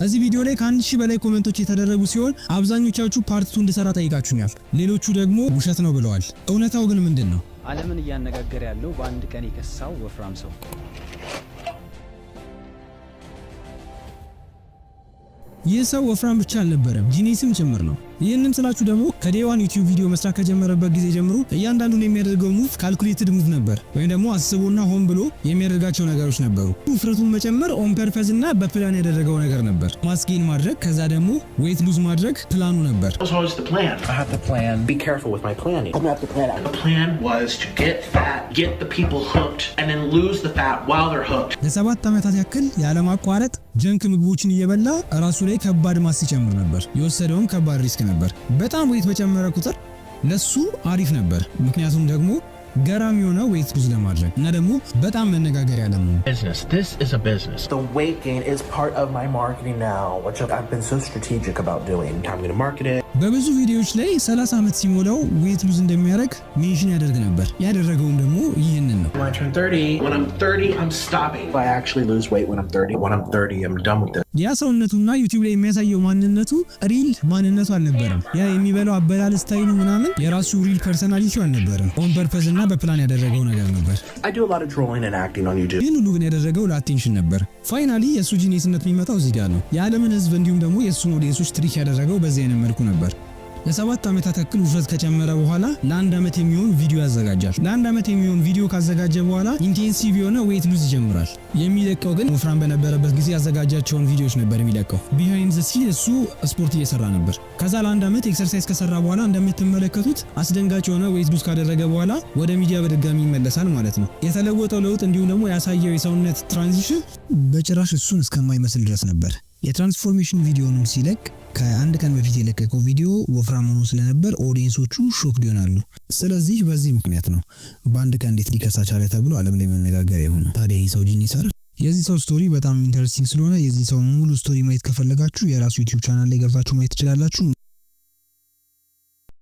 እዚህ ቪዲዮ ላይ ከአንድ ሺህ በላይ ኮሜንቶች የተደረጉ ሲሆን አብዛኞቻችሁ ፓርት 2 እንድሰራ ጠይቃችሁኛል። ሌሎቹ ደግሞ ውሸት ነው ብለዋል። እውነታው ግን ምንድነው? ዓለምን እያነጋገረ ያለው በአንድ ቀን የከሳው ወፍራም ሰው ይህ ሰው ወፍራም ብቻ አልነበረም፣ ጂኒስም ጭምር ነው። ይህንን ስላችሁ ደግሞ ከዴዋን ዩቲዩብ ቪዲዮ መስራት ከጀመረበት ጊዜ ጀምሮ እያንዳንዱን የሚያደርገው ሙቭ ካልኩሌትድ ሙቭ ነበር፣ ወይም ደግሞ አስቦና ሆን ብሎ የሚያደርጋቸው ነገሮች ነበሩ። ውፍረቱን መጨመር ኦን ፐርፐዝ እና በፕላን ያደረገው ነገር ነበር። ማስጌን ማድረግ ከዛ ደግሞ ዌት ሉዝ ማድረግ ፕላኑ ነበር። ለሰባት ዓመታት ያክል ያለማቋረጥ ጀንክ ምግቦችን እየበላ ራሱ ላይ ከባድ ማስ ይጨምር ነበር። የወሰደውም ከባድ ሪስክ ነበር። በጣም ዌት በጨመረ ቁጥር ለሱ አሪፍ ነበር፣ ምክንያቱም ደግሞ ገራሚ የሆነ ዌት ሉዝ ለማድረግ እና ደግሞ በጣም መነጋገሪያ ለመሆኑ። This is a business. The weight gain is part of my marketing now, which I've been so strategic about doing. I'm going to market it. በብዙ ቪዲዮዎች ላይ 30 ዓመት ሲሞላው ዌት ሉዝ እንደሚያደርግ ሜንሽን ያደርግ ነበር። ያደረገውም ደግሞ ይህንን ነው። When I turn 30, when I'm 30, I'm stopping. I actually lose weight when I'm 30. When I'm 30, I'm done with it. ያ ሰውነቱና ዩቲዩብ ላይ የሚያሳየው ማንነቱ ሪል ማንነቱ አልነበረም። ያ የሚበላው አበላል ስታይሉ ምናምን የራሱ ሪል ፐርሰናሊቲው አልነበረም። ኦን ፐርፐዝ እና በፕላን ያደረገው ነገር ነበር። I do a lot of drawing and acting on YouTube. ይህን ሁሉ ግን ያደረገው ለአቴንሽን ነበር። ፋይናሊ የሱ ጂኒስነት የሚመጣው እዚህ ጋር ነው። የዓለምን ህዝብ እንዲሁም ደግሞ የሱን ኦዲየንሶች ትሪክ ያደረገው በዚህ አይነት መልኩ ነበር። ለሰባት ዓመታት ያክል ውፍረት ከጨመረ በኋላ ለአንድ ዓመት የሚሆን ቪዲዮ ያዘጋጃል። ለአንድ ዓመት የሚሆን ቪዲዮ ካዘጋጀ በኋላ ኢንቴንሲቭ የሆነ ዌት ሉዝ ይጀምራል። የሚለቀው ግን ወፍራም በነበረበት ጊዜ ያዘጋጃቸውን ቪዲዮዎች ነበር የሚለቀው። ቢሃይንድ ዘ ሲን እሱ ስፖርት እየሰራ ነበር። ከዛ ለአንድ ዓመት ኤክሰርሳይዝ ከሰራ በኋላ እንደምትመለከቱት አስደንጋጭ የሆነ ዌት ሉዝ ካደረገ በኋላ ወደ ሚዲያ በድጋሚ ይመለሳል ማለት ነው። የተለወጠው ለውጥ እንዲሁም ደግሞ ያሳየው የሰውነት ትራንዚሽን በጭራሽ እሱን እስከማይመስል ድረስ ነበር። የትራንስፎርሜሽን ቪዲዮንም ሲለቅ ከአንድ ቀን በፊት የለቀቀው ቪዲዮ ወፍራም ሆኖ ስለነበር ኦዲየንሶቹ ሾክድ ይሆናሉ። ስለዚህ በዚህ ምክንያት ነው በአንድ ቀን እንዴት ሊከሳ ቻለ ተብሎ ዓለም ላይ መነጋገሪያ የሆነው። ታዲያ ይህ ሰው ጂኒስ አይደል? የዚህ ሰው ስቶሪ በጣም ኢንተረስቲንግ ስለሆነ የዚህ ሰው ሙሉ ስቶሪ ማየት ከፈለጋችሁ የራሱ ዩቲዩብ ቻናል ላይ ገብታችሁ ማየት ትችላላችሁ።